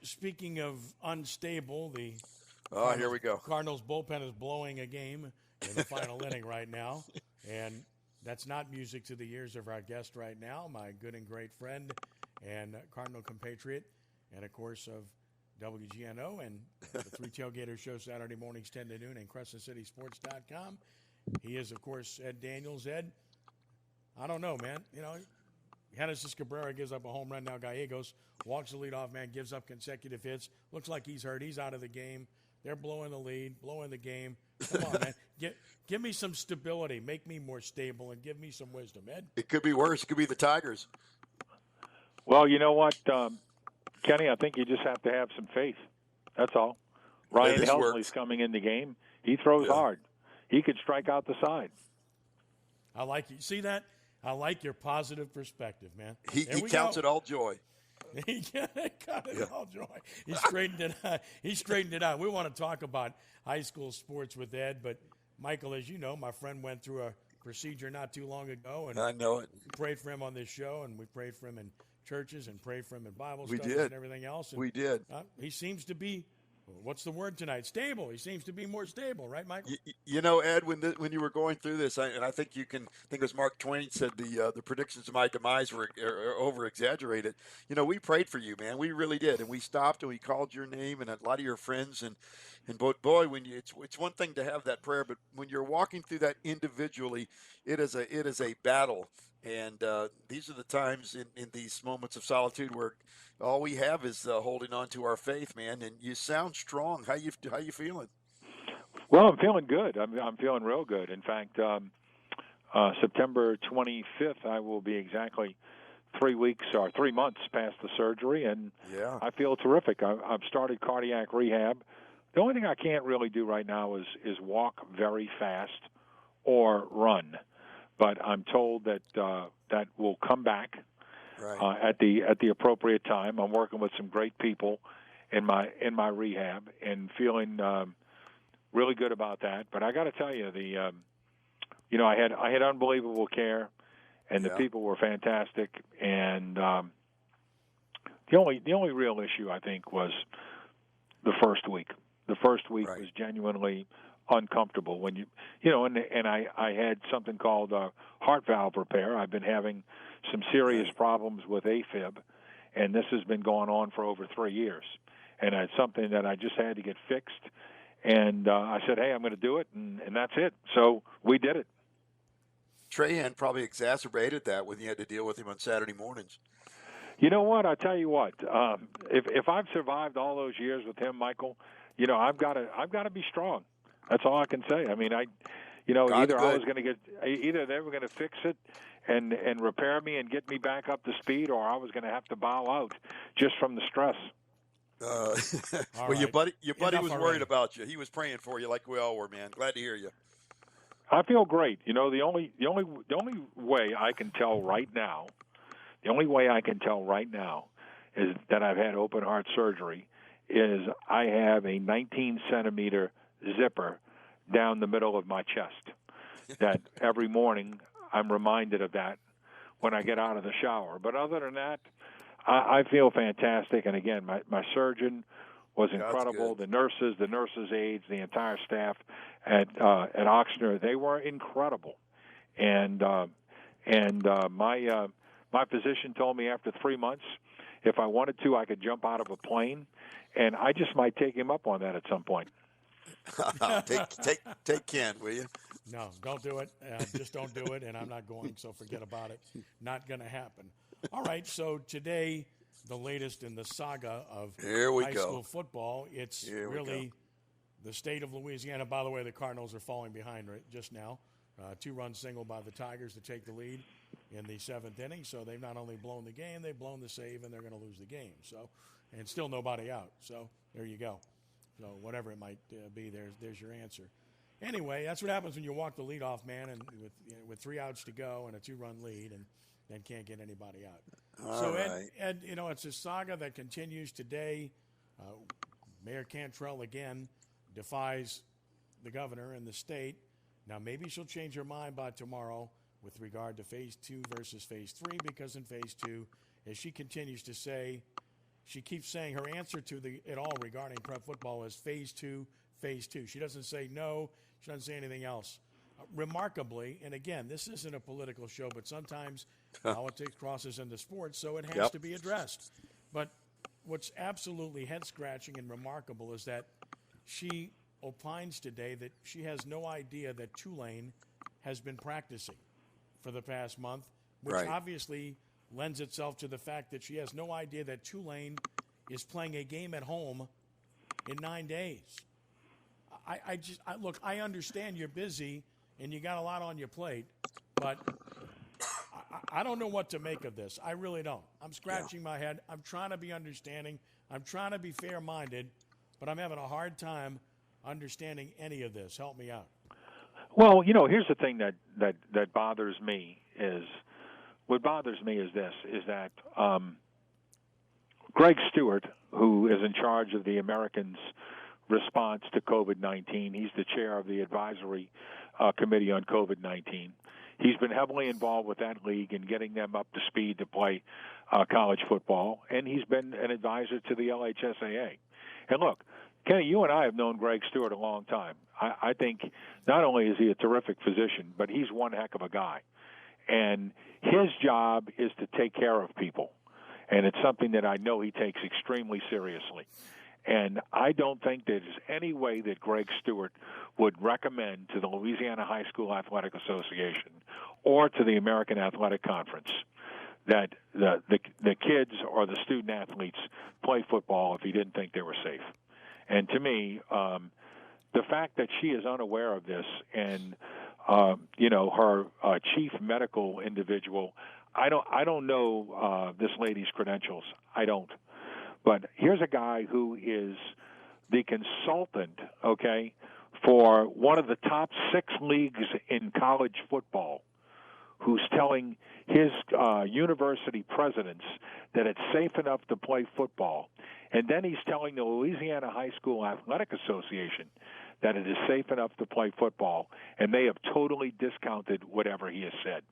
speaking of unstable, the Here we go. Cardinals bullpen is blowing a game in the final inning right now, and that's not music to the ears of our guest right now, my good and great friend and Cardinal compatriot, and of course of WGNO and the Three Tailgater Show Saturday mornings 10 to noon and CrescentCitySports.com. He is, of course, Ed Daniels. Ed, I don't know, man. You know, Genesis Cabrera gives up a home run. Now Gallegos walks the leadoff man, gives up consecutive hits. Looks like he's hurt. He's out of the game. They're blowing the lead, blowing the game. Come on, man. Give me some stability. Make me more stable and give me some wisdom, Ed. It could be worse. It could be the Tigers. Well, you know what, Kenny, I think you just have to have some faith. That's all. Ryan Helsley's coming in the game. He throws hard. He could strike out the side. I like you. See that? I like your positive perspective, man. He counts it all joy. He got it all joy. He straightened it out. He straightened it out. We want to talk about high school sports with Ed, but Michael, as you know, my friend went through a procedure not too long ago, and I know it. We prayed for him on this show, and we prayed for him in churches and prayed for him in Bible We studies did. and everything else. And, We did. He seems to be, what's the word tonight? Stable. He seems to be more stable, right, Michael? You know, Ed, when you were going through this, and I think it was Mark Twain said the predictions of my demise were over exaggerated. You know, we prayed for you, man. We really did, and we stopped and we called your name and a lot of your friends and boy, when it's one thing to have that prayer, but when you're walking through that individually, it is a battle. And these are the times in these moments of solitude where all we have is holding on to our faith, man. And you sound strong. How you feeling? Well, I'm feeling good. I'm feeling real good. In fact, September 25th, I will be exactly 3 months past the surgery, and I feel terrific. I've started cardiac rehab. The only thing I can't really do right now is walk very fast or run. But I'm told that that will come back at the appropriate time. I'm working with some great people in my rehab and feeling really good about that. But I got to tell you, I had unbelievable care, and the people were fantastic. And the only real issue I think was the first week. The first week was genuinely uncomfortable when and I had something called heart valve repair. I've been having some serious problems with AFib, and this has been going on for over 3 years. And it's something that I just had to get fixed. And I said, hey, I'm going to do it, and that's it. So we did it. Trahan probably exacerbated that when you had to deal with him on Saturday mornings. You know what? I tell you what. If I've survived all those years with him, Michael, I've got to be strong. That's all I can say. I mean, either they were going to fix it and repair me and get me back up to speed, or I was going to have to bow out just from the stress. Your buddy was worried about you. He was praying for you, like we all were, man. Glad to hear you. I feel great. The only way I can tell right now, is that I've had open heart surgery. Is I have a 19-centimeter zipper down the middle of my chest that every morning I'm reminded of that when I get out of the shower. But other than that, I feel fantastic. And again, my surgeon was incredible. The nurses' aides, the entire staff at Oxnard, they were incredible. And my physician told me after 3 months, if I wanted to, I could jump out of a plane, and I just might take him up on that at some point. Take Ken, will you? No, don't do it. Just don't do it, and I'm not going, so forget about it. Not going to happen. All right, so today, the latest in the saga of high school football. It's really the state of Louisiana. By the way, the Cardinals are falling behind just now. 2-run single by the Tigers to take the lead in the 7th inning. So they've not only blown the game, they've blown the save, and they're going to lose the game. So, and still nobody out. So there you go. So whatever it might be, there's your answer. Anyway, that's what happens when you walk the leadoff man and with 3 outs to go and a 2-run lead and then can't get anybody out. Ed, it's a saga that continues today. Mayor Cantrell again defies the governor and the state. Now maybe she'll change her mind by tomorrow with regard to Phase 2 versus Phase 3, because in Phase 2, as she continues to say, she keeps saying her answer to it all regarding prep football is phase 2, phase 2. She doesn't say no. She doesn't say anything else. Remarkably, and again, this isn't a political show, but sometimes politics crosses into sports, so it has to be addressed. But what's absolutely head-scratching and remarkable is that she opines today that she has no idea that Tulane has been practicing for the past month, which obviously lends itself to the fact that she has no idea that Tulane is playing a game at home in 9 days. Look, I understand you're busy and you got a lot on your plate, but I don't know what to make of this. I really don't. I'm scratching my head. I'm trying to be understanding. I'm trying to be fair-minded, but I'm having a hard time understanding any of this. Help me out. Well, here's the thing that bothers me is that Greg Stewart, who is in charge of the Americans' response to COVID-19, he's the chair of the advisory committee on COVID-19. He's been heavily involved with that league and getting them up to speed to play college football, and he's been an advisor to the LHSAA. And look, Kenny, you and I have known Greg Stewart a long time. I think not only is he a terrific physician, but he's one heck of a guy. And his job is to take care of people. And it's something that I know he takes extremely seriously. And I don't think there's any way that Greg Stewart would recommend to the Louisiana High School Athletic Association or to the American Athletic Conference that the kids or the student athletes play football if he didn't think they were safe. And to me, the fact that she is unaware of this and her chief medical individual, I don't know this lady's credentials. I don't. But here's a guy who is the consultant, for one of the top 6 leagues in college football, who's telling his university presidents that it's safe enough to play football. And then he's telling the Louisiana High School Athletic Association that it is safe enough to play football, and they have totally discounted whatever he has said.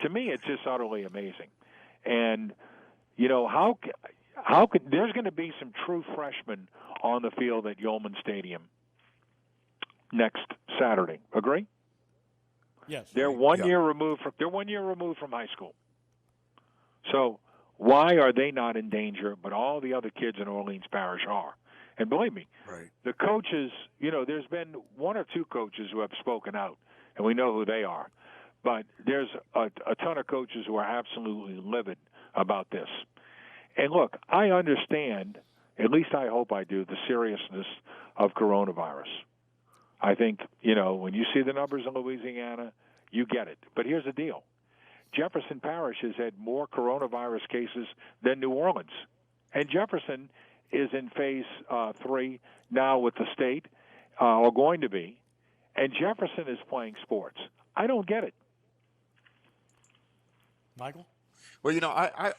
To me, it's just utterly amazing. And, how could there's going to be some true freshmen on the field at Yeoman Stadium next Saturday. Agree? Yes. They're 1 year removed from high school. So why are they not in danger, but all the other kids in Orleans Parish are? And believe me, the coaches, there's been 1 or 2 coaches who have spoken out, and we know who they are. But there's a ton of coaches who are absolutely livid about this. And look, I understand, at least I hope I do, the seriousness of coronavirus. I think, when you see the numbers in Louisiana, you get it. But here's the deal. Jefferson Parish has had more coronavirus cases than New Orleans. And Jefferson is in phase 3 now with the state, or going to be. And Jefferson is playing sports. I don't get it. Michael? Well,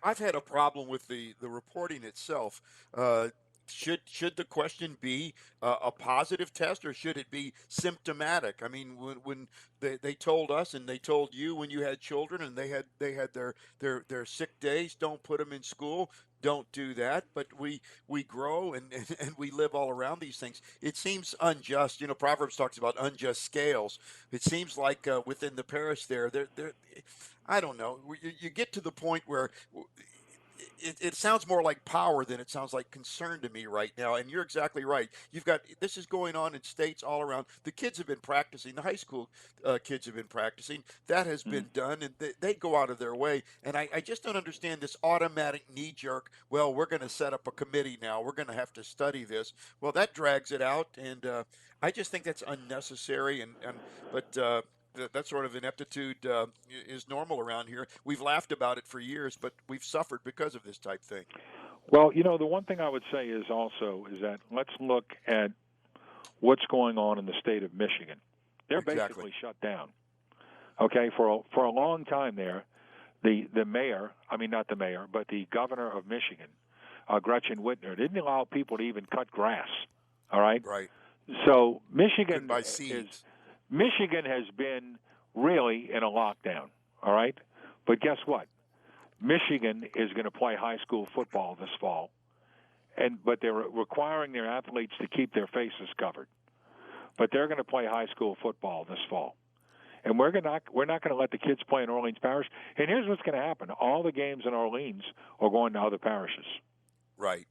I've had a problem with the reporting itself. Should the question be a positive test, or should it be symptomatic? I mean, when they told us and they told you when you had children and they had their sick days, don't put them in school. Don't do that. But we grow and we live all around these things. It seems unjust. Proverbs talks about unjust scales. It seems like within the parish there, I don't know. You get to the point where it sounds more like power than it sounds like concern to me right now. And you're exactly right. This is going on in states all around. The kids have been practicing. The high school kids have been practicing. That has been done, and they go out of their way. And I just don't understand this automatic knee-jerk, well, we're going to set up a committee now. We're going to have to study this. Well, that drags it out, and I just think that's unnecessary. But that sort of ineptitude is normal around here. We've laughed about it for years, but we've suffered because of this type thing. Well, the one thing I would say is that let's look at what's going on in the state of Michigan. They're basically shut down. For a long time there, the governor of Michigan, Gretchen Whitmer, didn't allow people to even cut grass. All right? Right. So Michigan Goodbye seeds. Michigan has been really in a lockdown, all right? But guess what? Michigan is going to play high school football this fall, but they're requiring their athletes to keep their faces covered. But they're going to play high school football this fall. And we're not going to let the kids play in Orleans Parish. And here's what's going to happen: all the games in Orleans are going to other parishes. Right.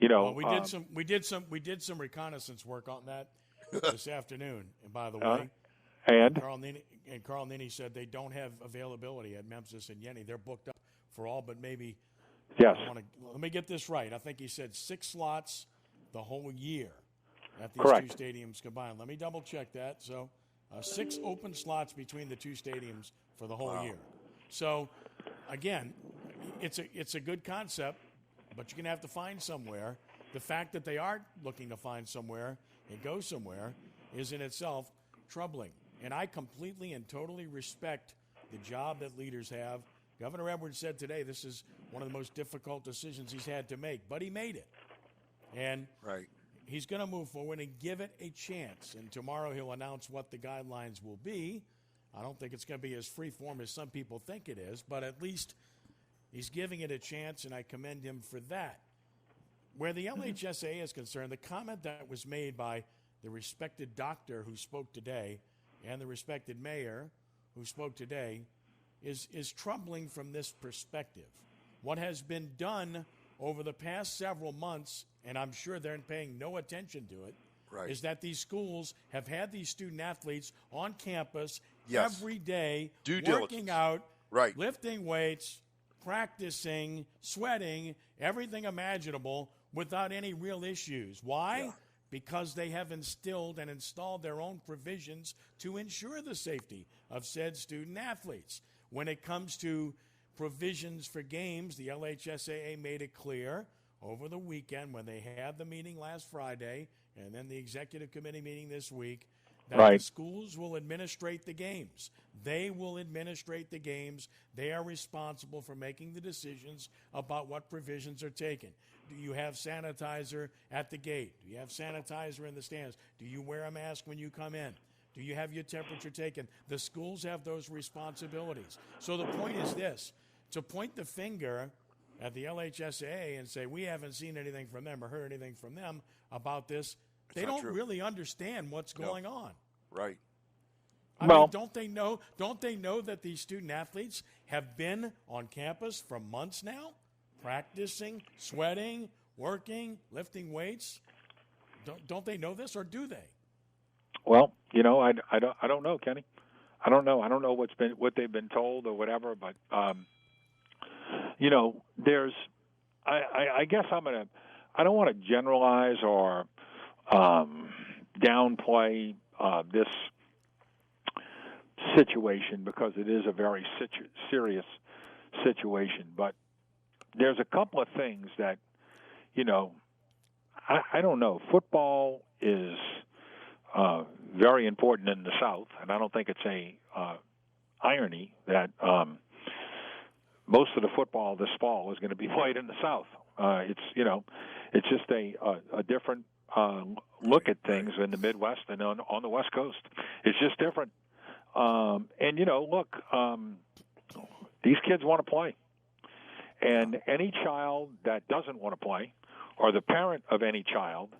You know, well, we did some reconnaissance work on that this afternoon. And by the way, and Carl Ninney said they don't have availability at Memphis and Yenny. They're booked up for all but maybe. Yes. Let me get this right. I think he said 6 slots the whole year at these Correct. 2 stadiums combined. Let me double check that. So 6 open slots between the 2 stadiums for the whole year. So again, it's a good concept, but you're going to have to find somewhere. The fact that they are looking to find somewhere and go somewhere is in itself troubling. And I completely and totally respect the job that leaders have. Governor Edwards said today this is one of the most difficult decisions he's had to make, but he made it. And he's going to move forward and give it a chance. And tomorrow he'll announce what the guidelines will be. I don't think it's going to be as free-form as some people think it is, but at least he's giving it a chance, and I commend him for that. Where the LHSA is concerned, the comment that was made by the respected doctor who spoke today and the respected mayor who spoke today is troubling from this perspective. What has been done over the past several months, and I'm sure they're paying no attention to it, is that these schools have had these student athletes on campus every day, working out, lifting weights, practicing, sweating, everything imaginable without any real issues. Why? Yeah. Because they have instilled and installed their own provisions to ensure the safety of said student athletes. When it comes to provisions for games, the LHSAA made it clear over the weekend when they had the meeting last Friday and then the executive committee meeting this week that the schools will administrate the games. They will administrate the games. They are responsible for making the decisions about what provisions are taken. Do you have sanitizer at the gate? Do you have sanitizer in the stands? Do you wear a mask when you come in? Do you have your temperature taken? The schools have those responsibilities. So the point is this: to point the finger at the LHSAA and say we haven't seen anything from them or heard anything from them about this, they don't really understand what's going on. Right. I mean, don't they know that these student athletes have been on campus for months now, practicing, sweating, working, lifting weights? Don't they know this, or do they? Well, you know, I don't know, Kenny. I don't know. I don't know what they've been told or whatever, but you know, I guess I don't want to generalize or downplay this situation because it is a very serious situation. But there's a couple of things that, you know, I don't know. Football is very important in the South, and I don't think it's a irony that most of the football this fall is going to be played in the South. It's just a different look at things in the Midwest and on the West Coast. It's just different. And you know, look, these kids want to play, and any child that doesn't want to play, or the parent of any child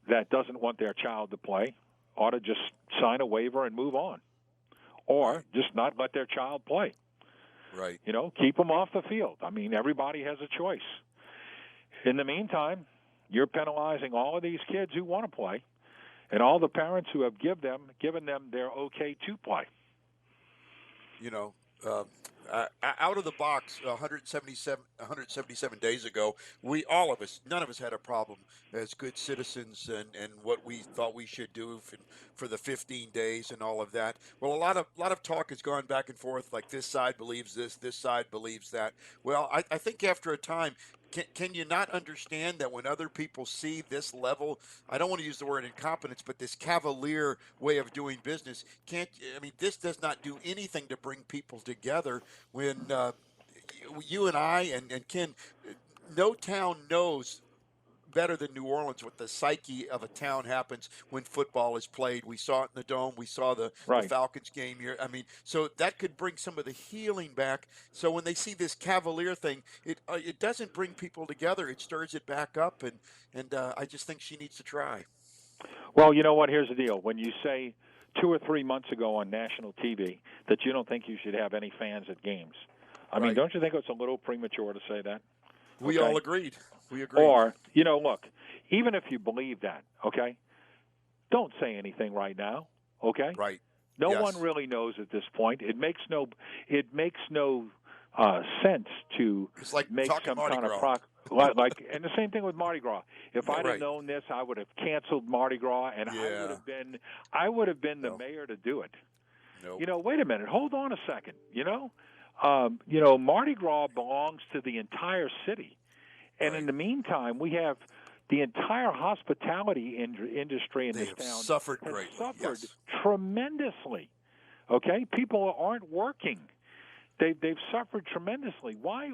that doesn't want their child to play, ought to just sign a waiver and move on, or just not let their child play. Right. You know, keep them off the field. I mean, everybody has a choice. In the meantime, you're penalizing all of these kids who want to play, and all the parents who have given them their okay to play. You know, out of the box, 177 days ago, all of us, none of us had a problem as good citizens and what we thought we should do for the 15 days and all of that. Well, a lot of talk has gone back and forth, like this side believes this side believes that. Well, I think after a time, can you not understand that when other people see this level, I don't want to use the word incompetence, but this cavalier way of doing business, this does not do anything to bring people together when you and I and Ken, no town knows better than New Orleans what the psyche of a town happens when football is played. We saw it in the Dome. We saw the Falcons game here. I mean, so that could bring some of the healing back. So when they see this Cavalier thing, it doesn't bring people together. It stirs it back up, and I just think she needs to try. Well, you know what? Here's the deal. When you say 2 or 3 months ago on national TV that you don't think you should have any fans at games, I mean, don't you think it's a little premature to say that? We all agreed. We agreed. Or, look, even if you believe that, okay, don't say anything right now, okay? Right. No one really knows at this point. It makes no sense to make some kind of and the same thing with Mardi Gras. If I'd have known this, I would have canceled Mardi Gras, and I would have been the mayor to do it. Nope. Wait a minute, hold on a second. Mardi Gras belongs to the entire city, and in the meantime, we have the entire hospitality industry in this town suffered tremendously. Okay, people aren't working. They've suffered tremendously. Why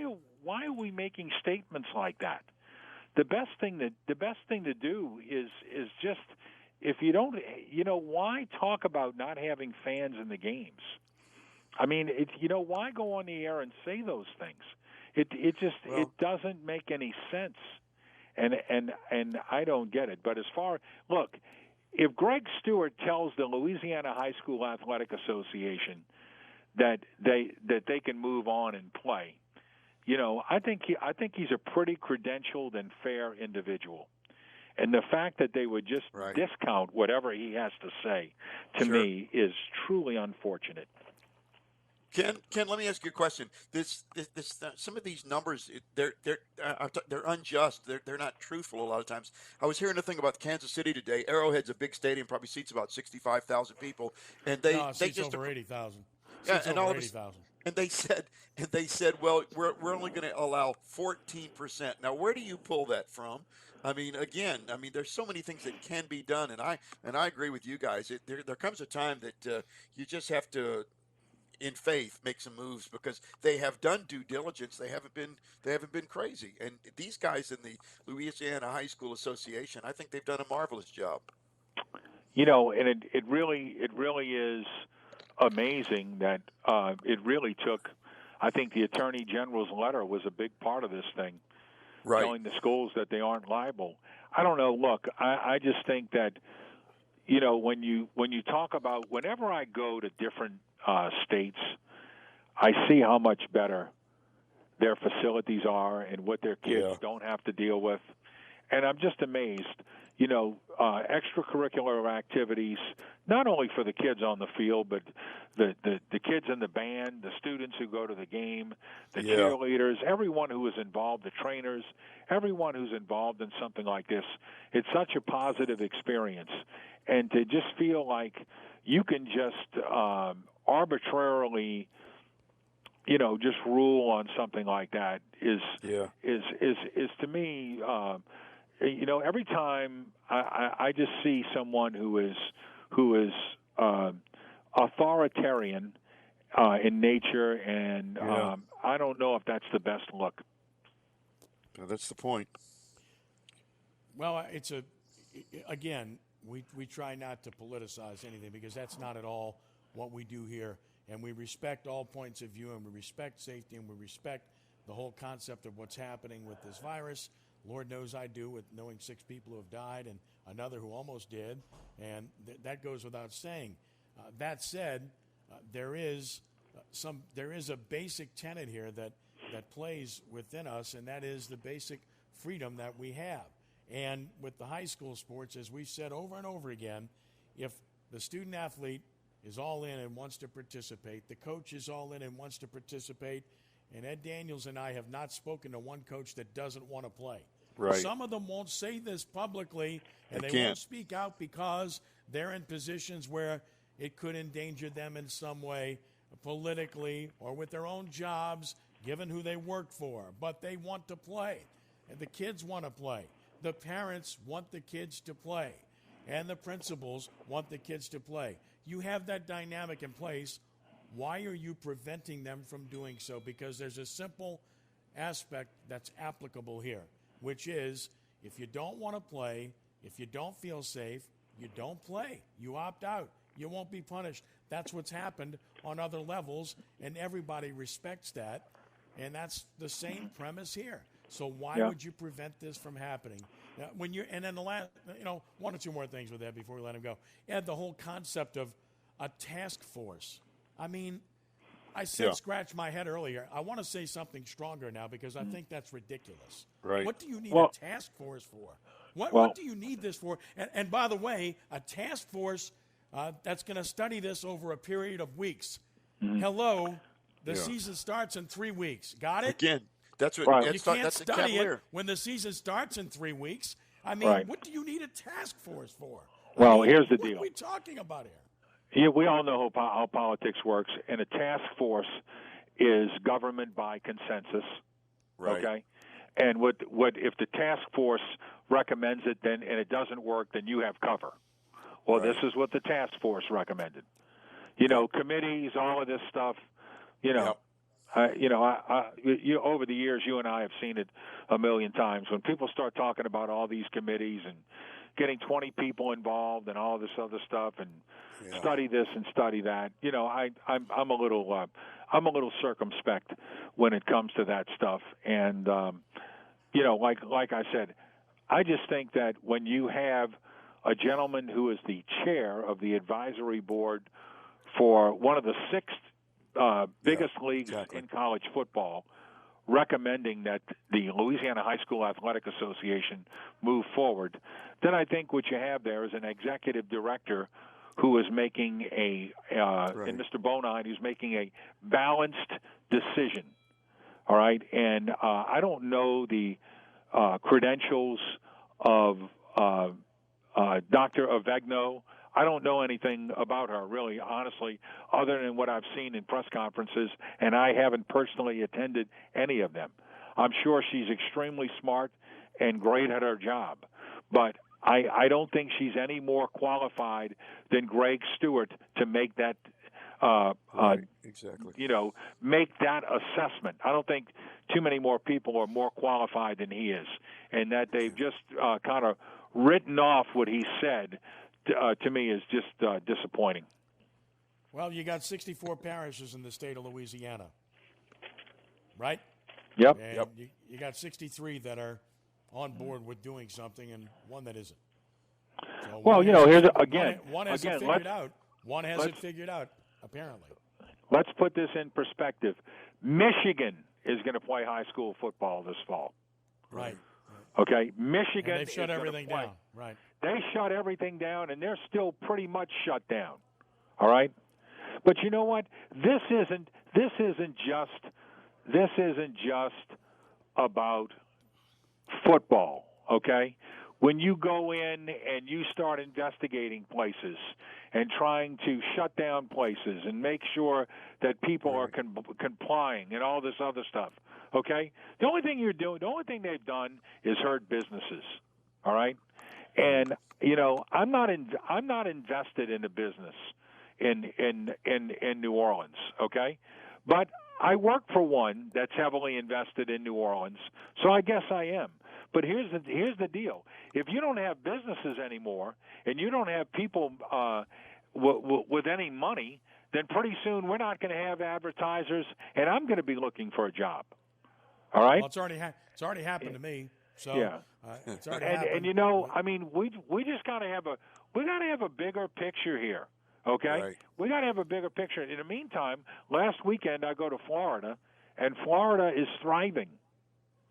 are we making statements like that? The best thing to do is just, if you don't, why talk about not having fans in the games? I mean, why go on the air and say those things? It doesn't make any sense, and I don't get it. But look, if Greg Stewart tells the Louisiana High School Athletic Association that they can move on and play, I think he's a pretty credentialed and fair individual. And the fact that they would just discount whatever he has to say, to me, is truly unfortunate. Ken, let me ask you a question. Some of these numbers, they're unjust. They're not truthful a lot of times. I was hearing a thing about Kansas City today. Arrowhead's a big stadium, probably seats about 65,000 people, and they just over 80,000. Yeah, and all of 80,000. And they said, well, we're only going to allow 14%. Now, where do you pull that from? I mean, again, there's so many things that can be done, and I agree with you guys. There comes a time that you just have to, in faith, make some moves, because they have done due diligence. They haven't been crazy. And these guys in the Louisiana High School Association, I think they've done a marvelous job. And it really is amazing that it really took. I think the Attorney General's letter was a big part of this thing, telling the schools that they aren't liable. I don't know. Look, I just think that when you talk about, whenever I go to different states, I see how much better their facilities are and what their kids don't have to deal with, and I'm just amazed. Extracurricular activities, not only for the kids on the field, but the kids in the band, the students who go to the game, the cheerleaders, everyone who is involved, the trainers, everyone who's involved in something like this. It's such a positive experience. And to just feel like you can just arbitrarily, just rule on something like that is to me, every time I just see someone who is authoritarian in nature, and I don't know if that's the best look. That's the point. Well, again, we try not to politicize anything, because that's not at all what we do here. And we respect all points of view, and we respect safety, and we respect the whole concept of what's happening with this virus. Lord knows I do, with knowing 6 people who have died and another who almost did, and that goes without saying. That said, there is a basic tenet here that plays within us, and that is the basic freedom that we have. And with the high school sports, as we've said over and over again, if the student athlete is all in and wants to participate, the coach is all in and wants to participate, and Ed Daniels and I have not spoken to one coach that doesn't want to play. Right. Some of them won't say this publicly, and they won't speak out because they're in positions where it could endanger them in some way, politically or with their own jobs, given who they work for. But they want to play, and the kids want to play. The parents want the kids to play, and the principals want the kids to play. You have that dynamic in place. Why are you preventing them from doing so? Because there's a simple aspect that's applicable here, which is, If you don't want to play, if you don't feel safe, you don't play. You opt out. You won't be punished. That's what's happened on other levels, and everybody respects that. And that's the same premise here. So why would you prevent this from happening? Now, and then the last, one or two more things with that before we let him go. Ed, the whole concept of a task force. I mean, I said scratch my head earlier. I want to say something stronger now because I think that's ridiculous. Right. What do you need a task force for? What do you need this for? And by the way, a task force that's going to study this over a period of weeks. Hello, the season starts in 3 weeks. Got it? Again, that's what you can't study it when the season starts in 3 weeks. I mean, what do you need a task force for? Well, here's the deal. What are we talking about here? Yeah, we all know how politics works, and a task force is government by consensus. Right. Okay, and what if the task force recommends it, then and it doesn't work, then you have cover. Well, this is what the task force recommended. Committees, all of this stuff. Over the years, you and I have seen it a million times. When people start talking about all these committees and getting 20 people involved and all this other stuff and study this and study that, I'm a little circumspect when it comes to that stuff. And like I said, I just think that when you have a gentleman who is the chair of the advisory board for one of the six biggest leagues in college football, recommending that the Louisiana High School Athletic Association move forward, then I think what you have there is an executive director who is making and Mr. Bonine, who's making a balanced decision. All right, and I don't know the credentials of Dr. Avegno. I don't know anything about her, really, honestly, other than what I've seen in press conferences, and I haven't personally attended any of them. I'm sure she's extremely smart and great at her job, but I don't think she's any more qualified than Greg Stewart to make that make that assessment. I don't think too many more people are more qualified than he is, and that they've just kind of written off what he said. To me, is just disappointing. Well, you got 64 parishes in the state of Louisiana, right? Yep. And you got 63 that are on board with doing something, and one that isn't. So one has it figured out. One has it figured out, apparently. Let's put this in perspective. Michigan is going to play high school football this fall. Right. Okay, Michigan. And they've shut everything down. Right. They shut everything down, and they're still pretty much shut down. All right, but you know what? This isn't just about football. Okay, when you go in and you start investigating places and trying to shut down places and make sure that people are complying and all this other stuff. Okay, the only thing they've done is hurt businesses. All right. And I'm not invested in a business in New Orleans, okay? But I work for one that's heavily invested in New Orleans, so I guess I am. But here's the deal: if you don't have businesses anymore and you don't have people with any money, then pretty soon we're not going to have advertisers, and I'm going to be looking for a job. All right? Well, it's already happened to me. So it's already happened. I mean, we just got to have a bigger picture here, okay? Right. We got to have a bigger picture. In the meantime, last weekend I go to Florida, and Florida is thriving,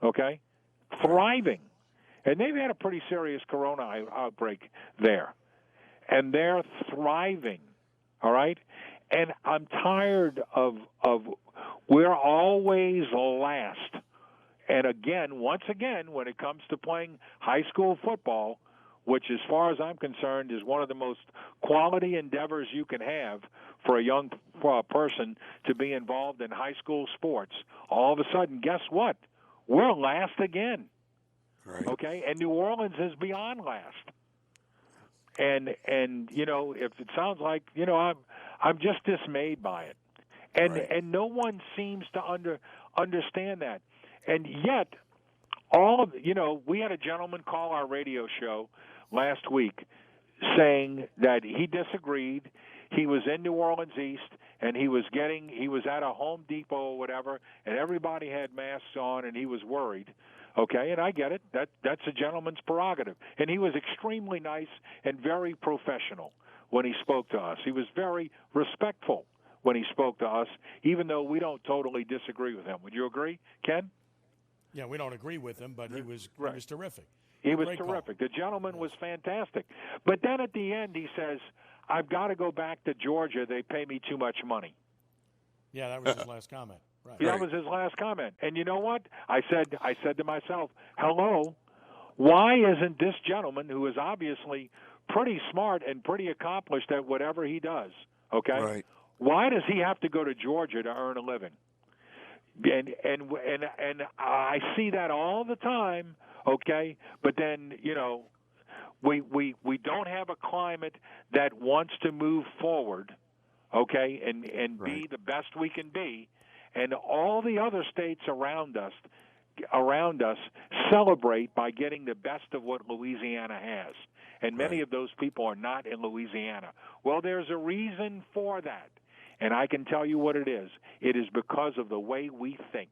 okay? Thriving, and they've had a pretty serious corona outbreak there, and they're thriving, all right? And I'm tired of we're always last. And once again, when it comes to playing high school football, which as far as I'm concerned is one of the most quality endeavors you can have for a young person to be involved in high school sports, all of a sudden, guess what? We're last again. Right. Okay? And New Orleans is beyond last. And if it sounds like, I'm just dismayed by it. And no one seems to understand that. And yet, we had a gentleman call our radio show last week saying that he disagreed. He was in New Orleans East, and he was at a Home Depot or whatever, and everybody had masks on, and he was worried. Okay, and I get it. That's a gentleman's prerogative. And he was extremely nice and very professional when he spoke to us. He was very respectful when he spoke to us, even though we don't totally disagree with him. Would you agree, Ken? Yeah, we don't agree with him, but he was terrific. He was terrific. The gentleman was fantastic. But then at the end he says, I've got to go back to Georgia. They pay me too much money. Yeah, that was his last comment. Right. That was his last comment. And you know what? I said to myself, hello, why isn't this gentleman, who is obviously pretty smart and pretty accomplished at whatever he does, okay? Right. Why does he have to go to Georgia to earn a living? And I see that all the time, okay? But then, we don't have a climate that wants to move forward, okay, and be the best we can be. And all the other states around us celebrate by getting the best of what Louisiana has. And many of those people are not in Louisiana. Well, there's a reason for that. And I can tell you what it is. It is because of the way we think.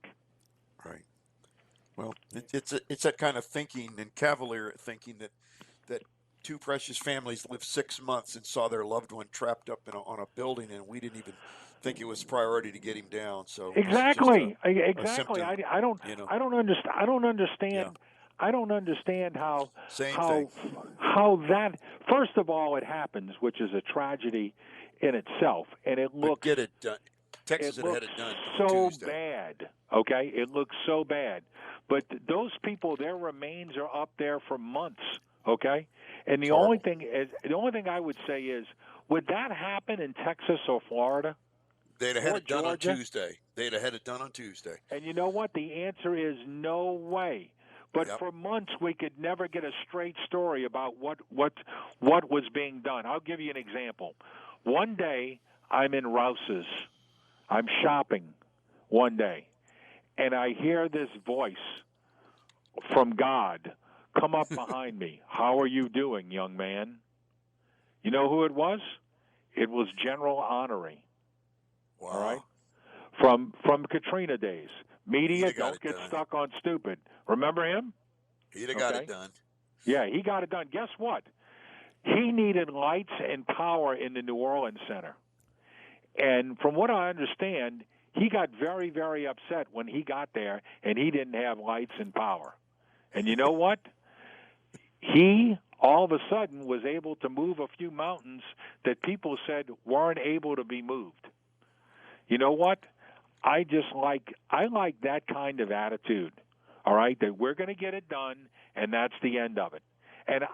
Right. Well, it's that kind of thinking and cavalier thinking that two precious families lived 6 months and saw their loved one trapped up on a building, and we didn't even think it was priority to get him down. So exactly. A symptom, I don't understand. Yeah. I don't understand how thing. How that. First of all, it happens, which is a tragedy in itself, and it looks. But get it done. Texas had it done so Tuesday. bad. Okay, it looks so bad. But those people, their remains are up there for months. Okay, and the only thing I would say is, would that happen in Texas or Florida? They'd have had it done on Tuesday. They'd have had it done on Tuesday. And you know what? The answer is no way. But for months we could never get a straight story about what was being done. I'll give you an example. One day I'm in Rouse's. I'm shopping one day, and I hear this voice from God come up behind me. How are you doing, young man? You know who it was? It was General Honoré. Wow. All right? From Katrina days. Media, don't get stuck on stupid. Remember him? He'd have got it done. Yeah, he got it done. Guess what? He needed lights and power in the New Orleans Center. And from what I understand, he got very, very upset when he got there and he didn't have lights and power. And you know what? He, all of a sudden, was able to move a few mountains that people said weren't able to be moved. You know what? I like that kind of attitude, all right, that we're going to get it done, and that's the end of it. And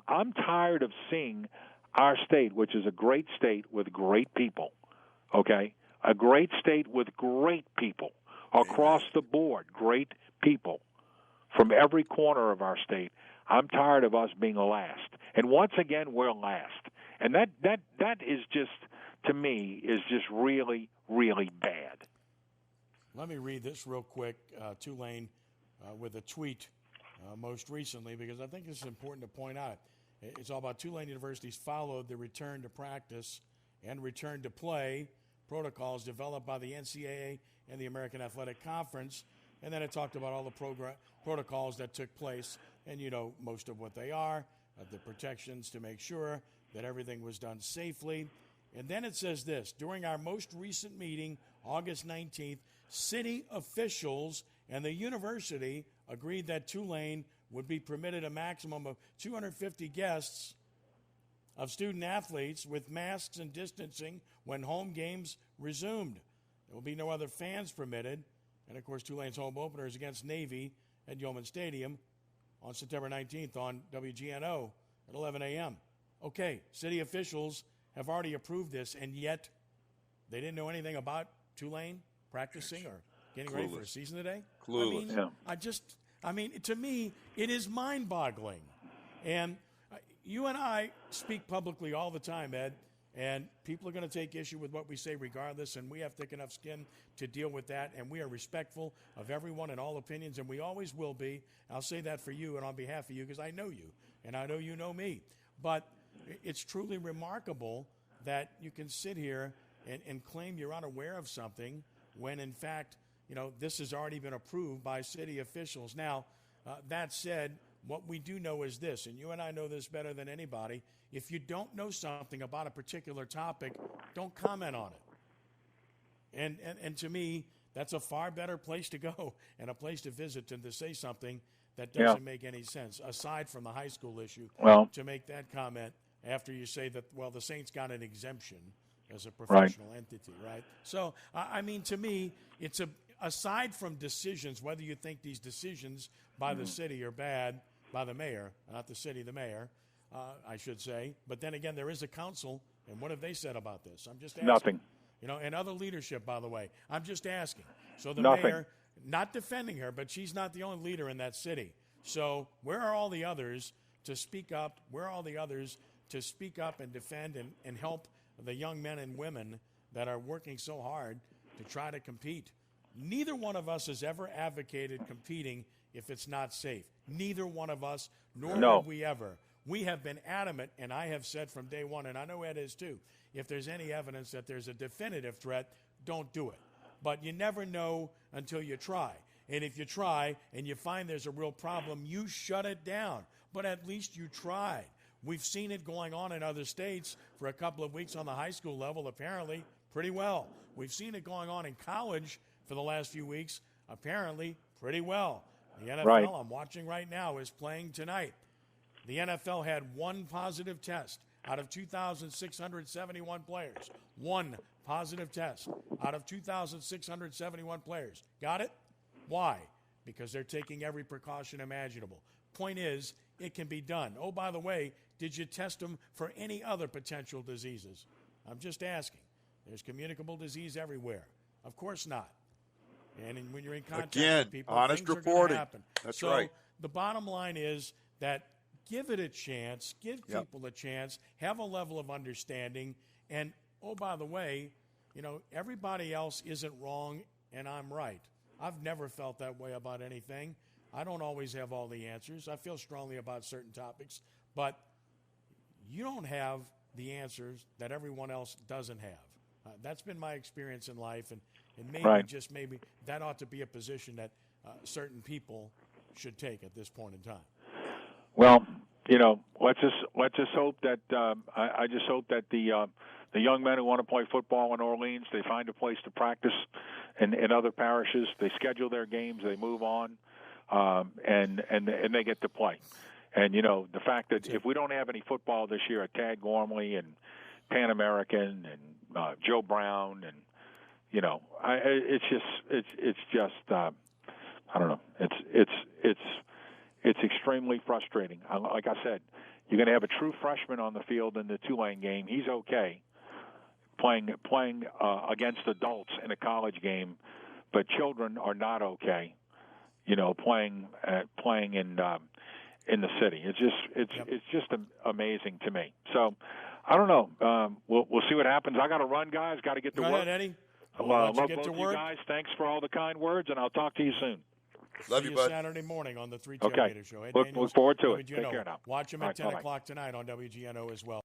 I'm tired of seeing our state, which is a great state with great people, okay, a great state with great people across the board, great people from every corner of our state. I'm tired of us being last. And once again, we're last. And that is just, to me, is just really, really bad. Let me read this real quick. Tulane with a tweet most recently, because I think this is important to point out. It's all about Tulane University's followed the return to practice and return to play protocols developed by the NCAA and the American Athletic Conference. And then it talked about all the protocols that took place, and you know most of what they are, the protections to make sure that everything was done safely. And then it says this: during our most recent meeting, August 19th, city officials and the university agreed that Tulane would be permitted a maximum of 250 guests of student athletes with masks and distancing when home games resumed. There will be no other fans permitted. And, of course, Tulane's home opener is against Navy at Yeoman Stadium on September 19th on WGNO at 11 a.m. Okay, city officials have already approved this, and yet they didn't know anything about Tulane practicing or getting ready for a season today? Clueless. I mean, to me, it is mind-boggling. And you and I speak publicly all the time, Ed, And people are going to take issue with what we say regardless, and we have thick enough skin to deal with that, and we are respectful of everyone and all opinions, and we always will be. I'll say that for you and on behalf of you because I know you, and I know you know me. But it's truly remarkable that you can sit here and claim you're unaware of something when, in fact, this has already been approved by city officials. Now, that said, what we do know is this, and you and I know this better than anybody. If you don't know something about a particular topic, don't comment on it. And to me, that's a far better place to go and a place to visit than to say something that doesn't make any sense, aside from the high school issue, to make that comment after you say that, well, the Saints got an exemption as a professional entity, right? So, I mean, to me, it's aside from decisions, whether you think these decisions by the city are bad, by the mayor, not the city, the mayor, I should say. But then again, there is a council, and what have they said about this? I'm just asking. Nothing. And other leadership, by the way. I'm just asking. So the Nothing. mayor, not defending her, but she's not the only leader in that city. So where are all the others to speak up? Where are all the others to speak up and defend and help the young men and women that are working so hard to try to compete? Neither one of us has ever advocated competing if it's not safe. Neither one of us, nor have we ever. We have been adamant, and I have said from day one, and I know Ed is too, if there's any evidence that there's a definitive threat, don't do it. But you never know until you try. And if you try and you find there's a real problem, you shut it down. But at least you tried. We've seen it going on in other states for a couple of weeks on the high school level, apparently pretty well. We've seen it going on in college for the last few weeks, apparently pretty well. The NFL, I'm watching right now, is playing tonight. The NFL had one positive test out of 2,671 players. One positive test out of 2,671 players. Got it? Why? Because they're taking every precaution imaginable. Point is, it can be done. Oh, by the way, did you test them for any other potential diseases? I'm just asking. There's communicable disease everywhere. Of course not. And when you're in contact with people, honest things reporting. are going to happen. That's so right. The bottom line is that give it a chance, give people a chance, have a level of understanding, and, oh, by the way, everybody else isn't wrong and I'm right. I've never felt that way about anything. I don't always have all the answers. I feel strongly about certain topics, but you don't have the answers that everyone else doesn't have. That's been my experience in life, and maybe that ought to be a position that certain people should take at this point in time. Well, let's just hope that I just hope that the young men who want to play football in Orleans, they find a place to practice in other parishes. They schedule their games, they move on, and they get to play. And the fact that if we don't have any football this year at Tad Gormley and Pan American and Joe Brown and it's just I don't know. It's extremely frustrating. Like I said, you're going to have a true freshman on the field in the Tulane game. He's okay playing against adults in a college game, but children are not okay. Playing in the city. It's just amazing to me. So I don't know. We'll see what happens. I got to run, guys. Got to get to work. Go ahead, Eddie. Love both you guys. Thanks for all the kind words, and I'll talk to you soon. Love you, bud. Saturday morning on the 3 Tailgater Show. Look forward to it. Take care now. Watch him at 10 o'clock tonight on WGNO as well.